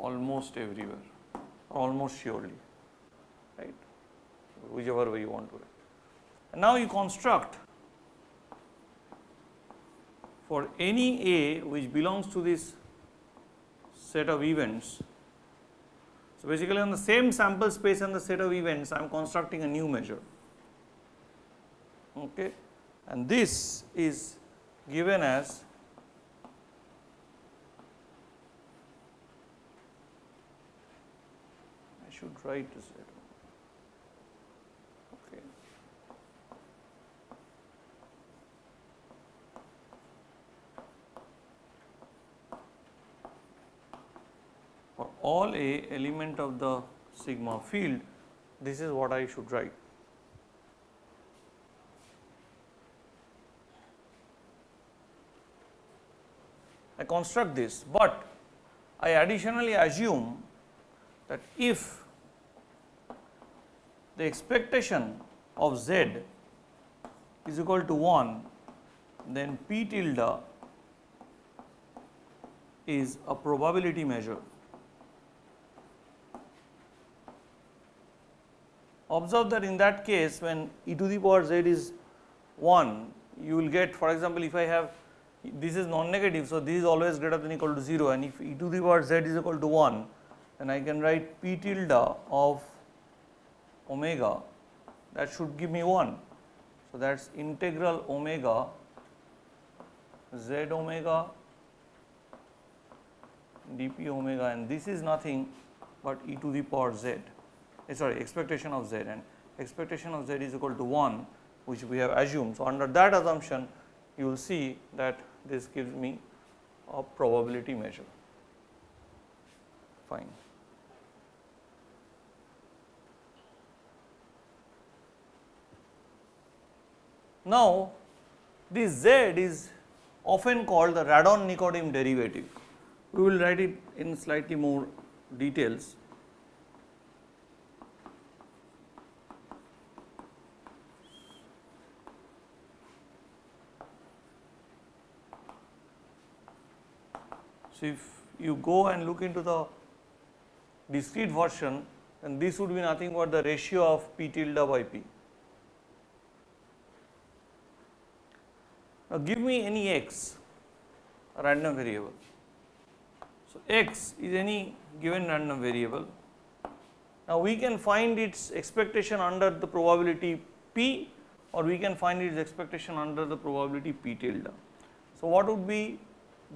almost everywhere, almost surely, right, whichever way you want to write. And now you construct for any A which belongs to this set of events. So, basically on the same sample space and the set of events I am constructing a new measure, okay, and this is given as I should write this later. Okay. For all A element of the sigma field, this is what I should write. I construct this, but I additionally assume that if the expectation of Z is equal to 1, then P tilde is a probability measure. Observe that in that case, when e to the power z is 1, you will get, for example, if I have this is non-negative, so this is always greater than or equal to 0, and if e to the power z is equal to 1, then I can write P tilde of omega, that should give me 1. So, that is integral omega z omega dp omega, and this is nothing but e to the power z, sorry, expectation of z, and expectation of z is equal to 1, which we have assumed. So, under that assumption you will see that this gives me a probability measure. Fine. Now, this z is often called the Radon-Nikodym derivative. We will write it in slightly more details. So, if you go and look into the discrete version, then this would be nothing but the ratio of P tilde by P. Now, give me any x, a random variable. So, x is any given random variable. Now, we can find its expectation under the probability P, or we can find its expectation under the probability P tilde. So, what would be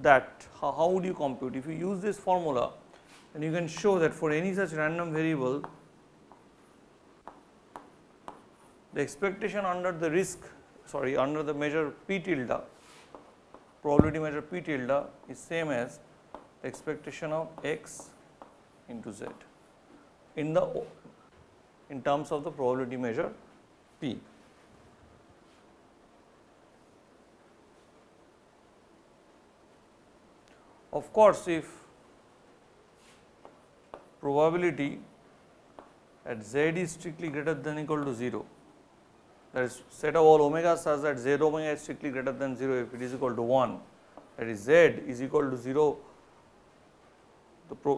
that? How would you compute? If you use this formula, then you can show that for any such random variable, the expectation under the under the measure P tilde, probability measure P tilde is same as the expectation of x into z in terms of the probability measure P. Of course, if probability at z is strictly greater than or equal to 0, that is set of all omegas such that z omega is strictly greater than 0 if it is equal to 1, that is z is equal to 0,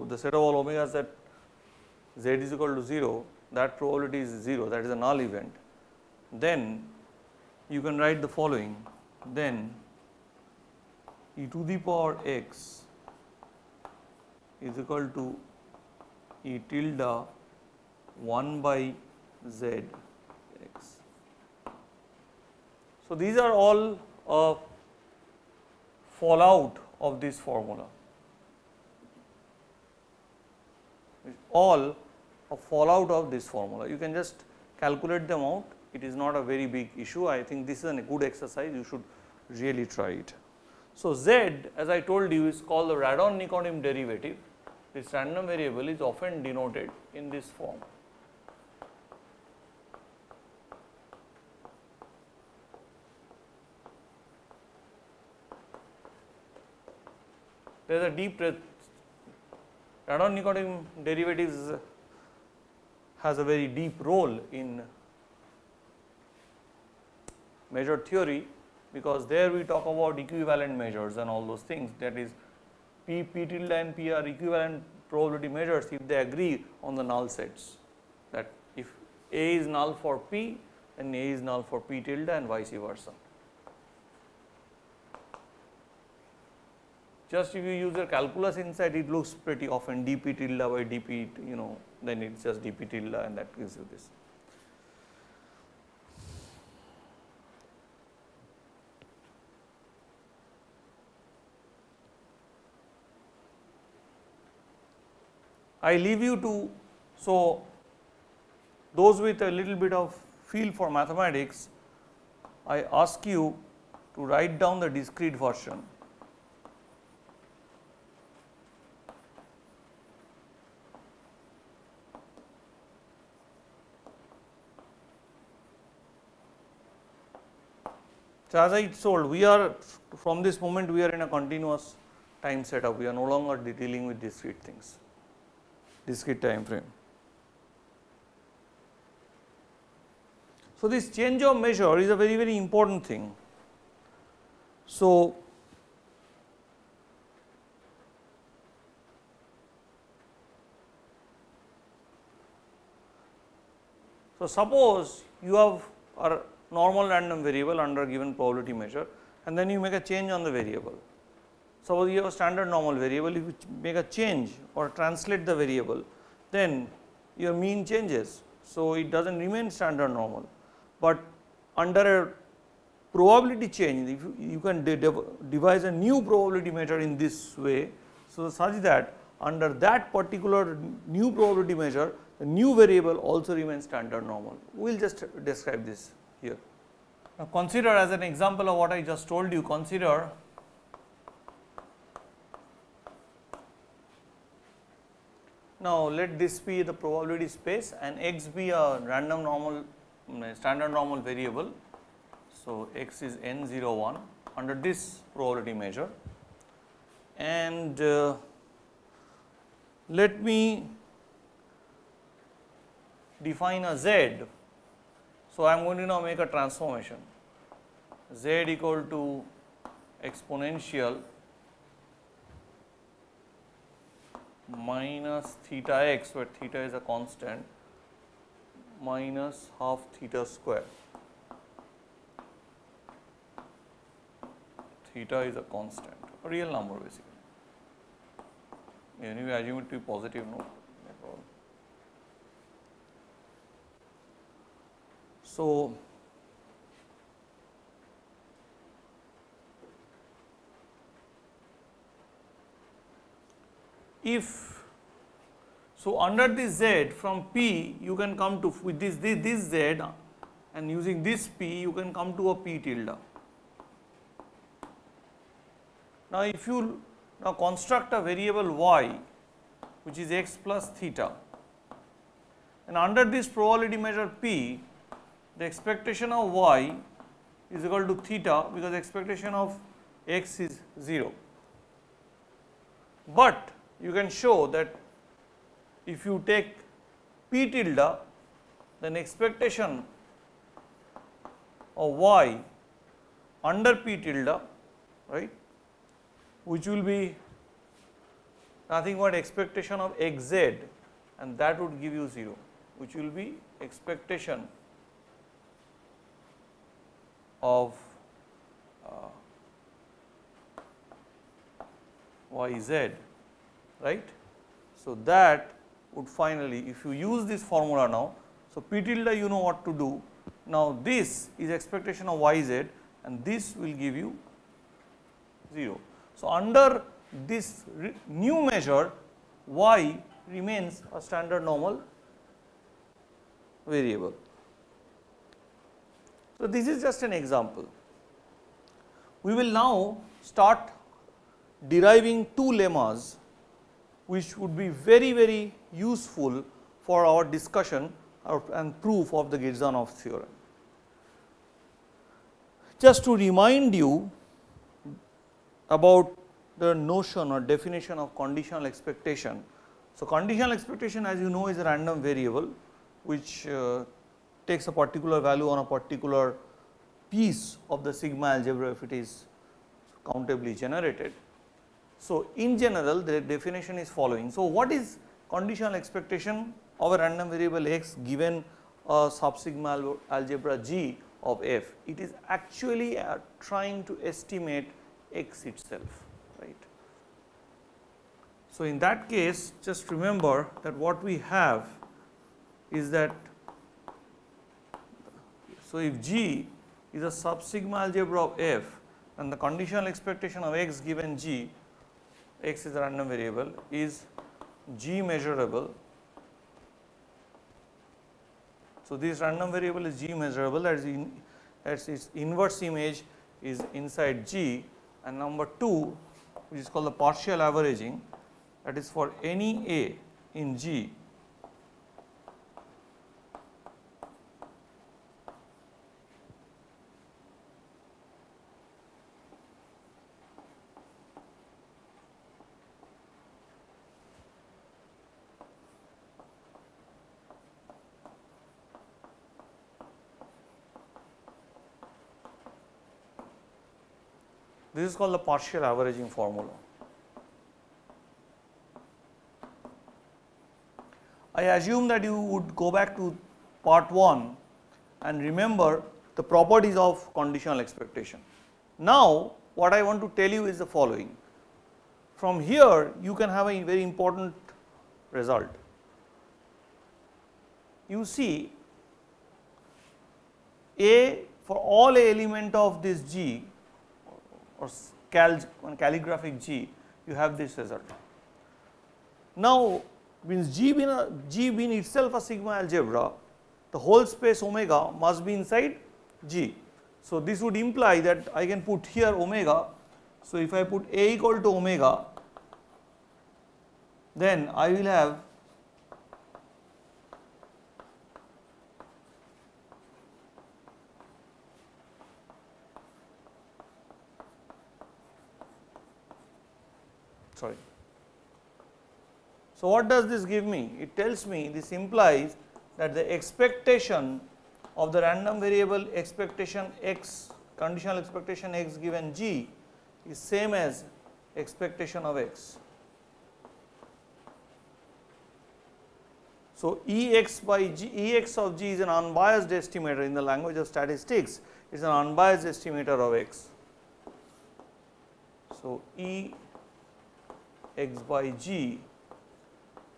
the set of all omegas that z is equal to 0, that probability is 0, that is a null event, then you can write the following, then e to the power x is equal to e tilde 1 by z x. So, these are all a fallout of this formula, all a fallout of this formula. You can just calculate them out, it is not a very big issue. I think this is a good exercise, you should really try it. So, z, as I told you, is called the Radon-Nikodym derivative. This random variable is often denoted in this form. There is a deep Radon-Nikodym derivatives has a very deep role in measure theory, because there we talk about equivalent measures and all those things, that is P tilde and P are equivalent probability measures if they agree on the null sets, that if A is null for P, then A is null for P tilde and vice versa. Just if you use your calculus inside, it looks pretty often dP tilde by dP, then it is just dP tilde and that gives you this. I leave you to, so those with a little bit of feel for mathematics, I ask you to write down the discrete version. So, as I told, we are from this moment we are in a continuous time setup, we are no longer dealing with discrete things, discrete time frame. So, this change of measure is a very, very important thing. So, suppose you have a normal random variable under given probability measure and then you make a change on the variable. Suppose you have a standard normal variable, if you make a change or translate the variable, then your mean changes. So, it does not remain standard normal, but under a probability change, if you can devise a new probability measure in this way. So, such that under that particular new probability measure, the new variable also remains standard normal. We will just describe this here. Now, consider as an example of what I just told you, consider now let this be the probability space and x be a random normal standard normal variable. So, x is n01 under this probability measure, and let me define a z. So, I am going to now make a transformation z equal to exponential minus theta x, where theta is a constant, minus half theta square. Theta is a constant, a real number basically. Anyway, assume it to be positive, no problem. So, under this z from P you can come to with this z, and using this P you can come to a P tilde. Now, if you now construct a variable y which is x plus theta, and under this probability measure P, the expectation of y is equal to theta because expectation of x is 0. But you can show that if you take P tilde, then expectation of y under P tilde, right, which will be nothing but expectation of xz, and that would give you 0, which will be expectation of yz, right. So, that would finally, if you use this formula now, so P tilde you know what to do. Now, this is expectation of yz and this will give you 0. So, under this new measure y remains a standard normal variable. So, this is just an example. We will now start deriving two lemmas which would be very, very useful for our discussion and proof of the Girsanav theorem. Just to remind you about the notion or definition of conditional expectation. So, conditional expectation, as you know, is a random variable which takes a particular value on a particular piece of the sigma algebra if it is countably generated. So, in general the definition is following. So, what is conditional expectation of a random variable x given a subsigma algebra G of f? It is actually trying to estimate x itself, right. So, in that case just remember that what we have is that, so if G is a subsigma algebra of f, and the conditional expectation of x given G, x is a random variable, is G measurable. So, this random variable is G measurable, that is its inverse image is inside G, and number 2 which is called the partial averaging, that is for any A in G this is called the partial averaging formula. I assume that you would go back to part 1 and remember the properties of conditional expectation. Now, what I want to tell you is the following. From here you can have a very important result. You see, A, for all A element of this G or calligraphic G, you have this result. Now, means G being itself a sigma algebra, the whole space omega must be inside G. So, this would imply that I can put here omega. So, if I put A equal to omega, then I will have sorry. So, what does this give me? It tells me, this implies that the expectation of the random variable expectation x, conditional expectation x given G is same as expectation of x. So, Ex by G, Ex of G is an unbiased estimator in the language of statistics, it is an unbiased estimator of x. So, Ex by G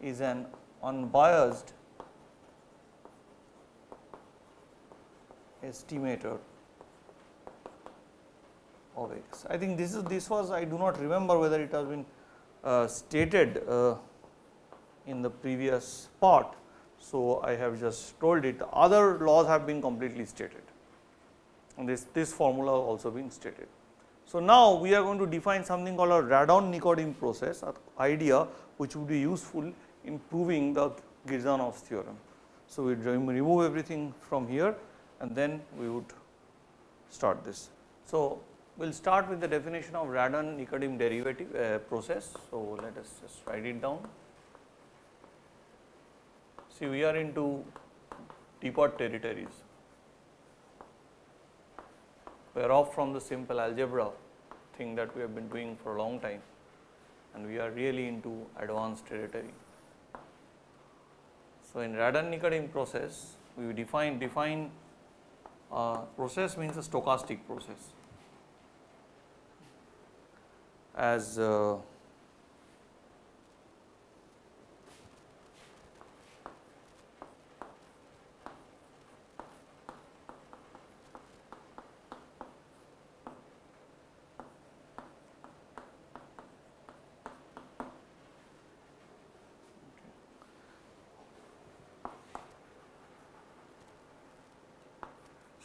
is an unbiased estimator of x. I think this was, I do not remember whether it has been stated in the previous part. So, I have just told it. The other laws have been completely stated, and this formula also been stated. So, now we are going to define something called a Radon-Nikodym process, an idea which would be useful in proving the Girsanov's theorem. So, we remove everything from here and then we would start this. So, we will start with the definition of Radon-Nikodym derivative process. So, let us just write it down. See, we are into teapot territories. We are off from the simple algebra thing that we have been doing for a long time, and we are really into advanced territory. So, in Radon-Nikodym process, we define process means a stochastic process as so,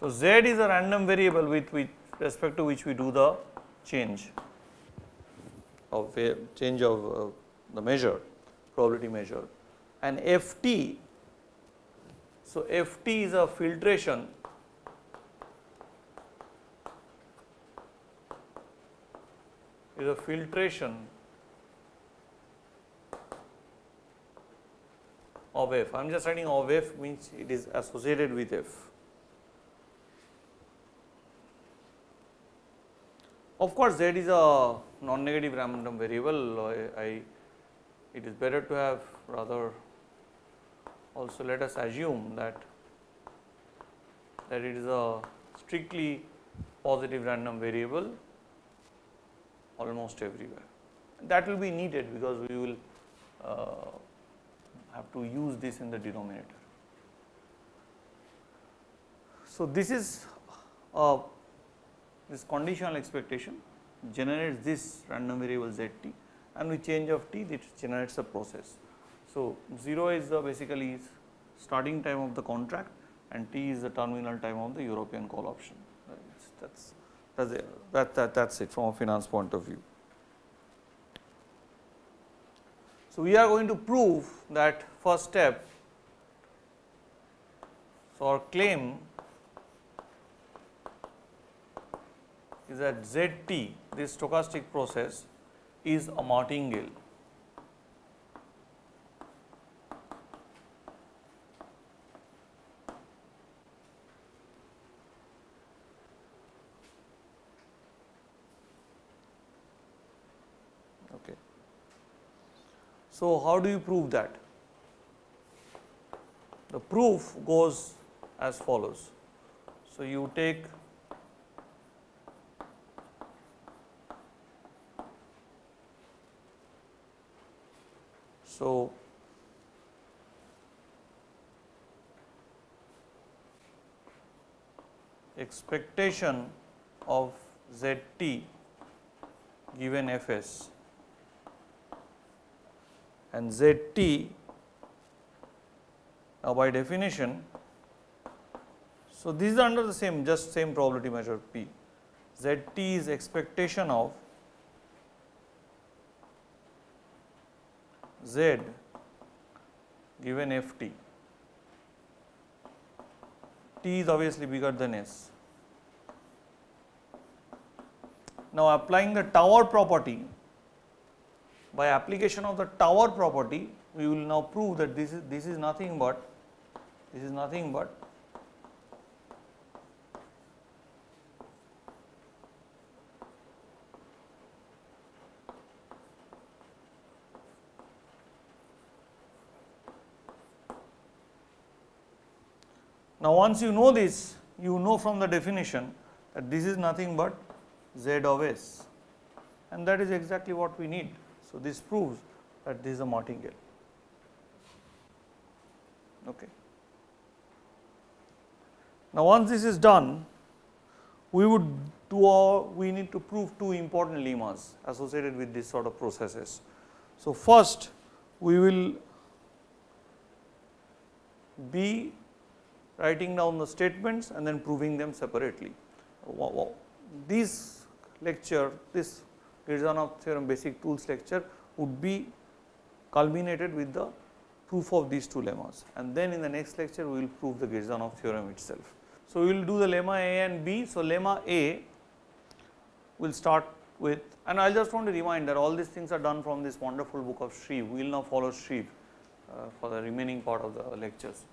Z is a random variable with respect to which we do the change of the measure, probability measure, and Ft. So, Ft is a filtration of f. I am just writing of f means it is associated with f. Of course, Z is a non-negative random variable, it is better to have rather also let us assume that it is a strictly positive random variable almost everywhere. That will be needed because we will have to use this in the denominator. So, this is this conditional expectation generates this random variable zt, and with change of t it generates a process. So, 0 is the basically starting time of the contract and t is the terminal time of the European call option. That's it from a finance point of view. So, we are going to prove that first step. So, our claim is that zt, this stochastic process, is a martingale. Okay. So, how do you prove that? The proof goes as follows. So, you take expectation of zt given fs and zt, now by definition, so this is under the same probability measure p. Zt is expectation of z given ft. T is obviously bigger than s. Now, applying the tower property, by application of the tower property, we will now prove that this is nothing but now, once you know this, you know from the definition that this is nothing but z of s, and that is exactly what we need. So, this proves that this is a martingale. Okay. Now, once this is done, we need to prove two important lemmas associated with this sort of processes. So, first we will be writing down the statements and then proving them separately. This lecture, this Girsanav theorem basic tools lecture would be culminated with the proof of these two lemmas, and then in the next lecture we will prove the Girsanav theorem itself. So, we will do the lemma A and B. So, lemma A will start with, and I just want to remind that all these things are done from this wonderful book of Shreve. We will now follow Shreve for the remaining part of the lectures.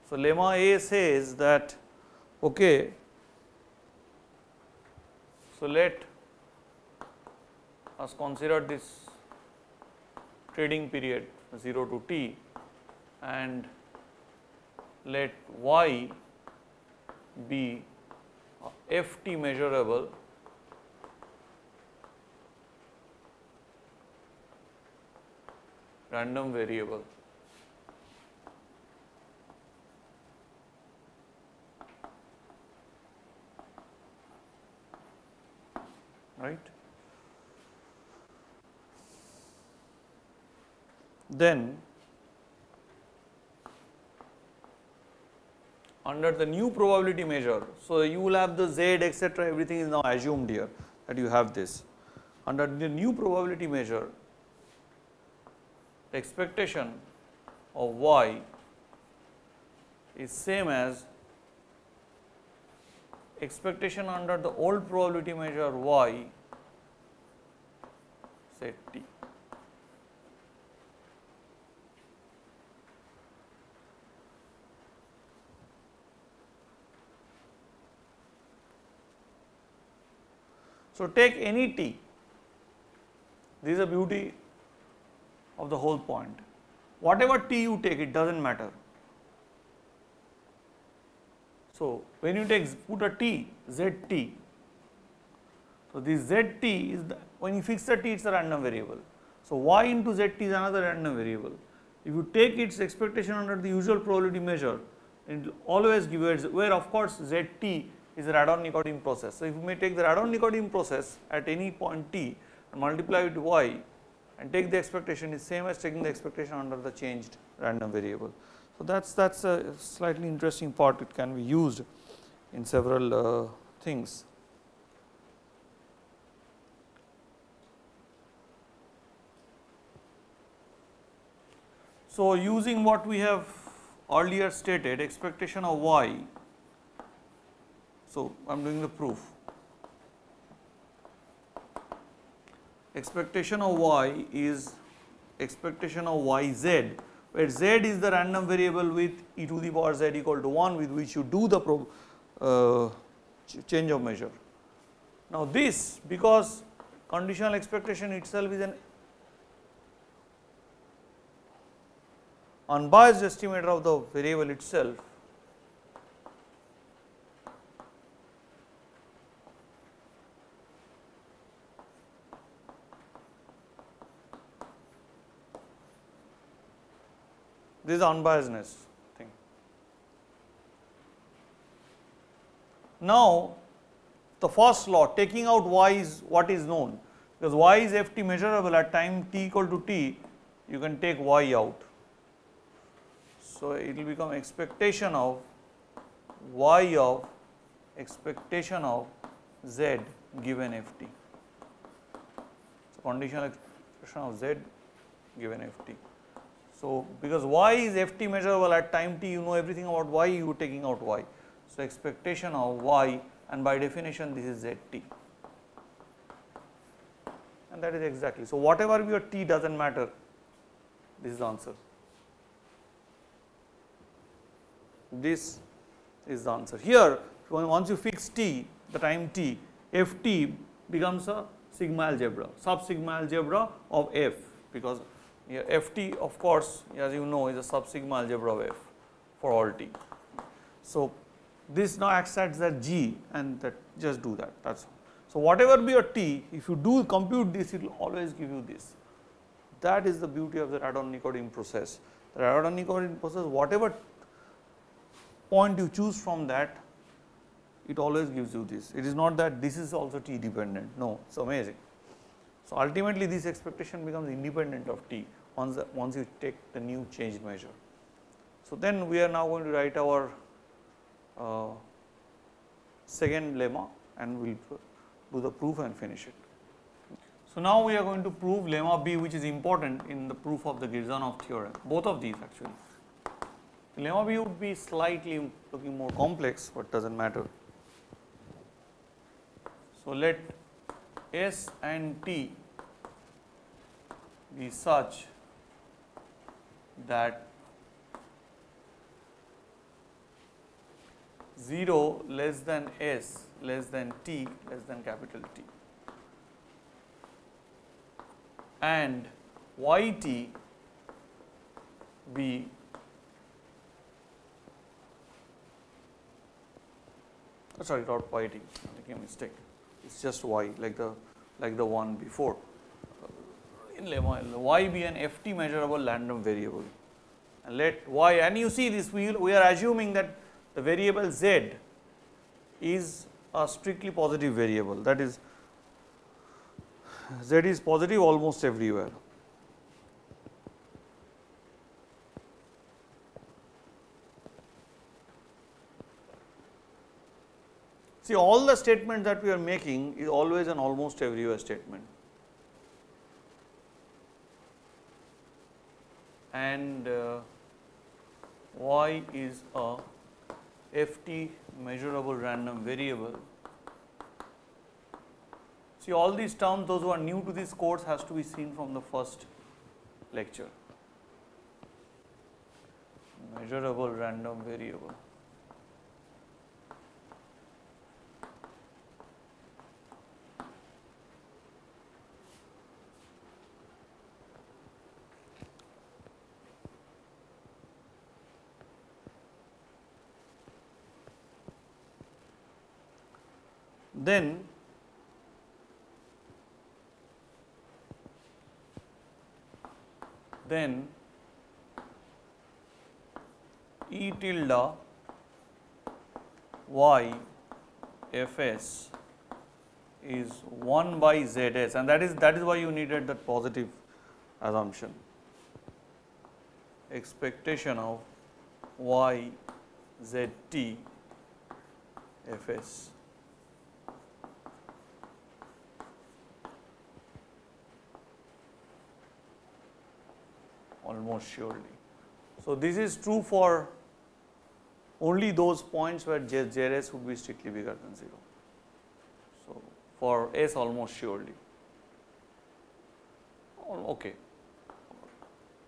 So, lemma A says that, okay, so let us consider this trading period 0 to t and let y be a ft measurable random variable. Right. Then under the new probability measure, so you will have the z etc., everything is now assumed here that you have this. Under the new probability measure, the expectation of y is same as expectation under the old probability measure y say t. So, take any t This is the beauty of the whole point. Whatever t you take, it does not matter. So, when you put a t, zt, so this zt is when you fix the t, it is a random variable. So, y into zt is another random variable. If you take its expectation under the usual probability measure, it will always give you, where of course zt is a Radon-Nikodym process. So, if you may take the Radon-Nikodym process at any point t and multiply with y and take the expectation, is same as taking the expectation under the changed random variable. So, that is a slightly interesting part, it can be used in several things. So, using what we have earlier stated, expectation of y, so I am doing the proof. Expectation of y is expectation of yz, where z is the random variable with e to the power z equal to 1, with which you do the change of measure. Now, this, because conditional expectation itself is an unbiased estimator of the variable itself, this is the unbiasedness thing. Now, the first law, taking out y is what is known, because y is ft measurable at time t equal to t, you can take y out. So, it will become expectation of y of expectation of z given ft. So, conditional expression of z given ft. So, because y is ft measurable at time t, you know everything about y, you are taking out y. So, expectation of y, and by definition this is zt, and that is exactly. So, whatever be your t does not matter, this is the answer. This is the answer. Here, once you fix t, the time t, ft becomes a sigma algebra, sub sigma algebra of f, because here ft of course, as you know, is a sub sigma algebra of f for all t. So, this now acts as a g, and that just do that, that is all. So, whatever be your t, if you do compute this, it will always give you this. That is the beauty of the Radon-Nikodym process. The Radon-Nikodym process, whatever point you choose from that, it always gives you this. It is not that this is also t dependent, no, it is amazing. So, ultimately this expectation becomes independent of t once you take the new changed measure. So, then we are now going to write our second lemma, and we will do the proof and finish it. So, now we are going to prove lemma B, which is important in the proof of the Girsanav theorem, both of these actually. The lemma B would be slightly looking more complex, but does not matter. So, let S and T be such that 0 less than S less than T less than capital T, and Yt be sorry, not yt, making a mistake, it is just y, like the one before. In lemma, y be an ft measurable random variable, and let y, and you see this, we are assuming that the variable z is a strictly positive variable, that is z is positive almost everywhere. See, all the statements that we are making is always an almost everywhere statement, and y is a ft measurable random variable. See, all these terms, those who are new to this course, has to be seen from the first lecture. Measurable random variable. then E tilde y fs is 1 by Zs, and that is why you needed that positive assumption. Expectation of y zt fs almost surely. So, this is true for only those points where Jrs would be strictly bigger than 0. So, for S almost surely, okay,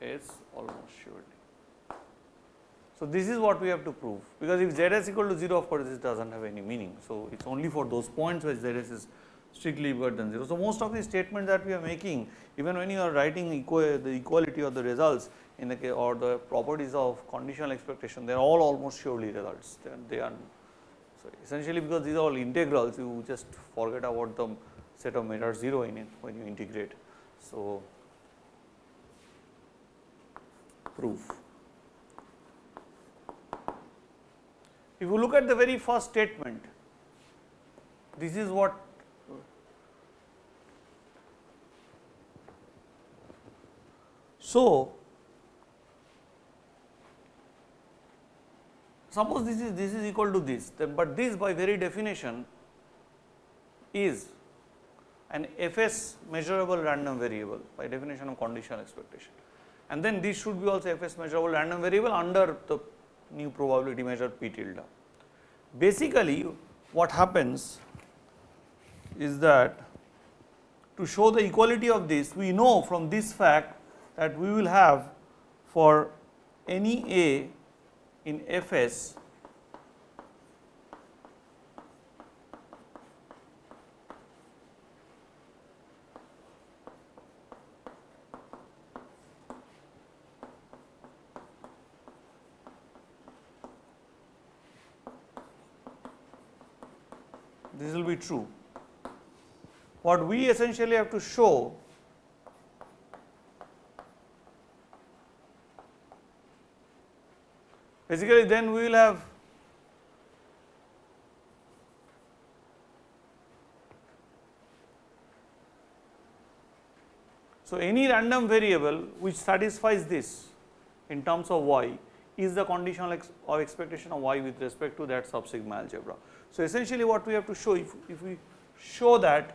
S almost surely. So, this is what we have to prove, because if Zs equal to 0, of course, this does not have any meaning. So, it is only for those points where Zs is strictly bigger than 0. So, most of the statements that we are making, even when you are writing the equality of the results in the case or the properties of conditional expectation, they are all almost surely results. They are so essentially, because these are all integrals, you just forget about the set of measures 0 in it when you integrate. So, proof. If you look at the very first statement, this is what so suppose this is equal to this, but this by very definition is an fs measurable random variable by definition of conditional expectation, and then this should be also fs measurable random variable under the new probability measure p tilde. Basically, what happens is that to show the equality of this, we know from this fact that we will have for any A in Fs this will be true. What we essentially have to show basically, then we will have so any random variable which satisfies this in terms of y is the conditional of expectation of y with respect to that subsigma algebra. So, essentially what we have to show, if we show that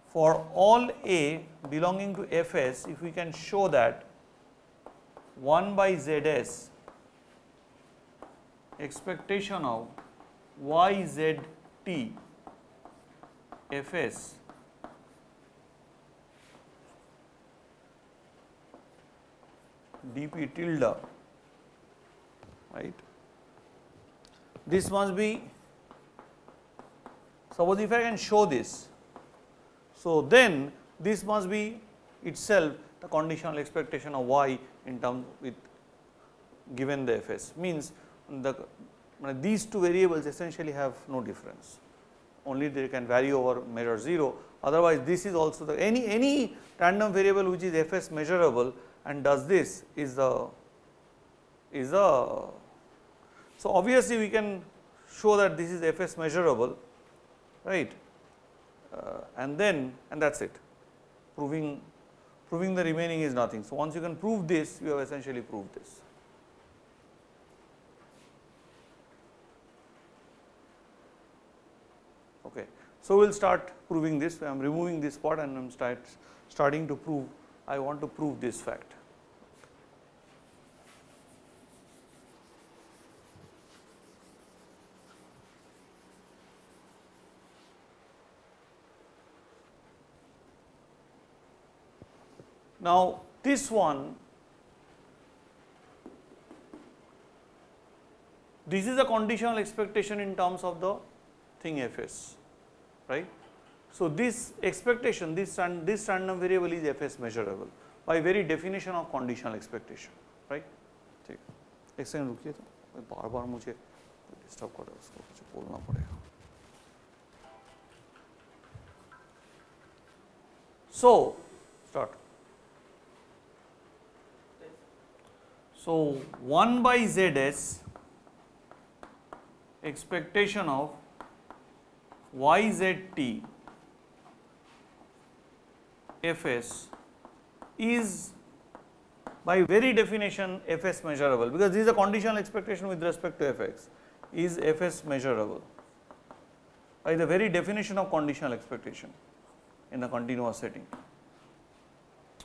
for all A belonging to Fs, if we can show that 1 by Zs expectation of yzt Fs dp tilde, right, this must be, suppose if I can show this, so then this must be itself the conditional expectation of y in terms with given the Fs, means these two variables essentially have no difference, only they can vary over measure 0, otherwise this is also the any random variable which is Fs measurable and does this is the so obviously we can show that this is Fs measurable, right, and that is it, proving the remaining is nothing. So, once you can prove this, you have essentially proved this. Okay. So, we will start proving this. I am removing this part and I am starting to prove, I want to prove this fact. Now, this one, this is a conditional expectation in terms of the thing Fs, right. So, this expectation, this random variable is Fs measurable by very definition of conditional expectation, right. एक second रुकिए तो बार बार मुझे disturb कर रहा है, उसको कुछ बोलना पड़ेगा. So start. So 1 by Zs expectation of yzt fs is by very definition fs measurable, because this is a conditional expectation with respect to fx. Is fs measurable by the very definition of conditional expectation in a continuous setting?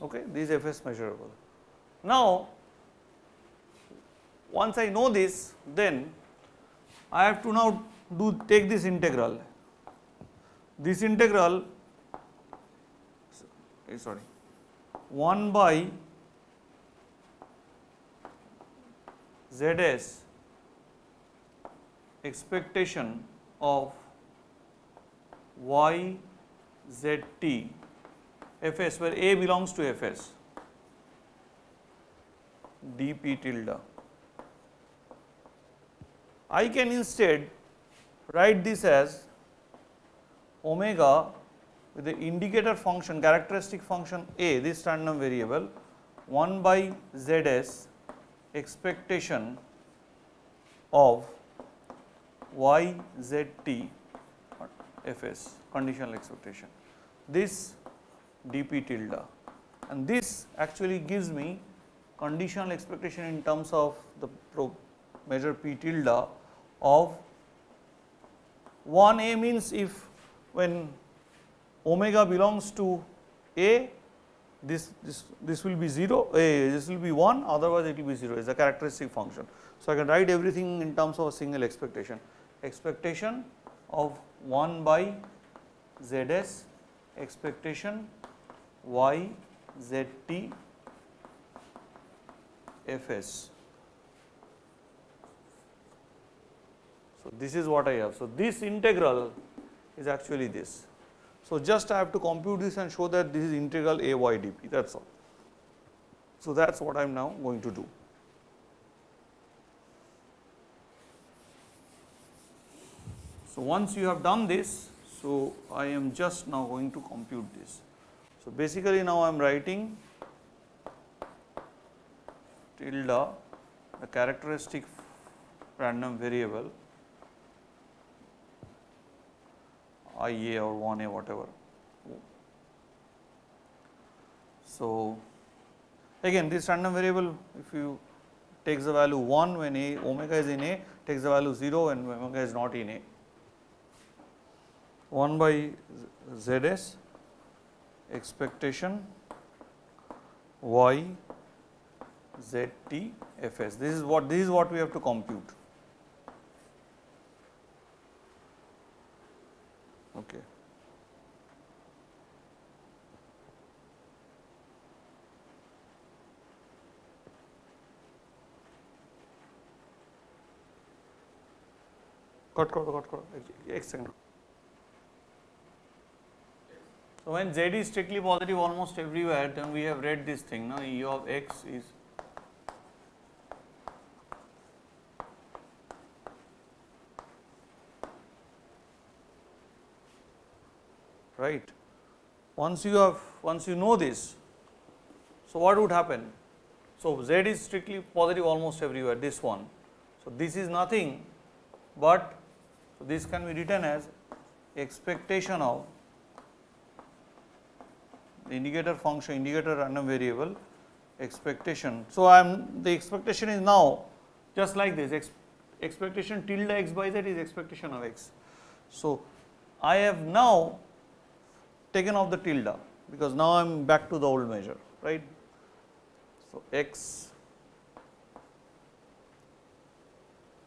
Okay, this is fs measurable. Now once I know this, then I have to now take this integral. This integral, sorry, 1 by Zs expectation of y zt fs, where a belongs to fs, dp tilde. I can instead write this as omega with the indicator function, characteristic function a, this random variable, 1 by Zs expectation of y zt fs, conditional expectation, this dp tilde, and this actually gives me conditional expectation in terms of the measure p tilde of 1 a, means if when omega belongs to a, this will be 0, this will be 1, otherwise it will be 0, is a characteristic function. So I can write everything in terms of a single expectation, expectation of 1 by Zs expectation y zt fs. So this is what I have. So this integral is actually this. So just I have to compute this and show that this is integral a y dp, that is all. So that is what I am now going to do. So once you have done this, so I am just now going to compute this. So basically now I am writing tilde, the characteristic random variable IA or 1A, whatever. So again this random variable, if you takes the value 1 when a omega is in a, takes the value 0 when omega is not in a. 1 by Zs expectation y zt fs. This is what we have to compute. Okay. Cut. एक second. So when z is strictly positive almost everywhere, then we have read this thing. Now E of x is right. Once you know this, so what would happen? So z is strictly positive almost everywhere, this one. So this is nothing but, so this can be written as expectation of the indicator function, indicator random variable expectation. So the expectation is now just like this, expectation tilde x by z is expectation of x. So I have now taken off the tilde, because now I am back to the old measure, right. So x,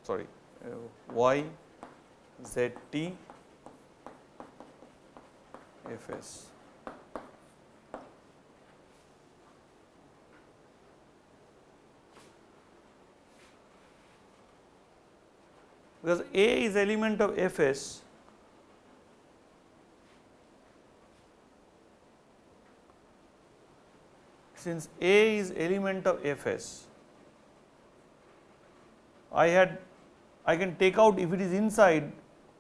sorry, y zt fs. Because a is element of fs, since a is element of fs, I can take out if it is inside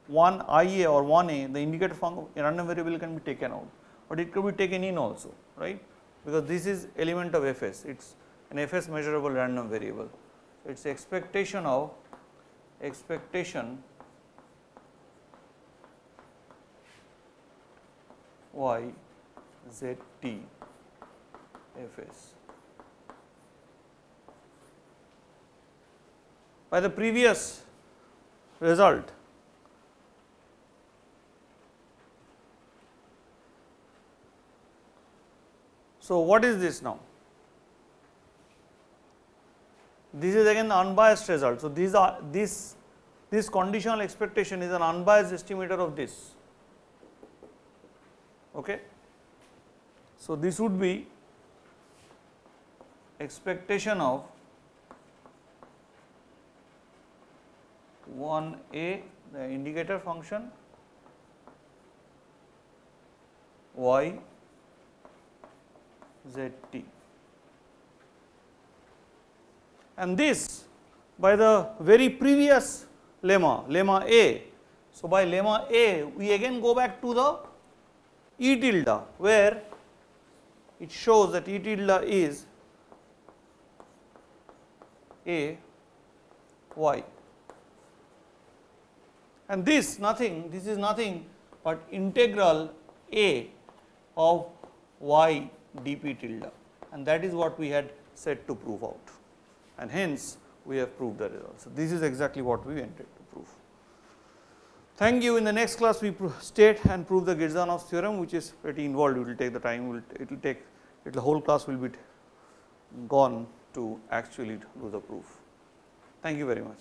one IA or one A, the indicator function random variable can be taken out, but it could be taken in also, right, because this is element of Fs, it is an Fs measurable random variable. So, it is expectation y z t Fs. By the previous result, so what is this now? This is again the unbiased result. So, this conditional expectation is an unbiased estimator of this. Okay. So, this would be expectation of 1A, the indicator function y z t, and this by the very previous lemma A. So, by lemma A we again go back to the E tilde, where it shows that E tilde is A y, and this is nothing but integral A of y dp tilde, and that is what we had said to prove out, and hence we have proved the result. So, this is exactly what we wanted to prove. Thank you. In the next class we state and prove the Girsanov's theorem, which is pretty involved. It will take the time, the whole class will be gone to actually do the proof. Thank you very much.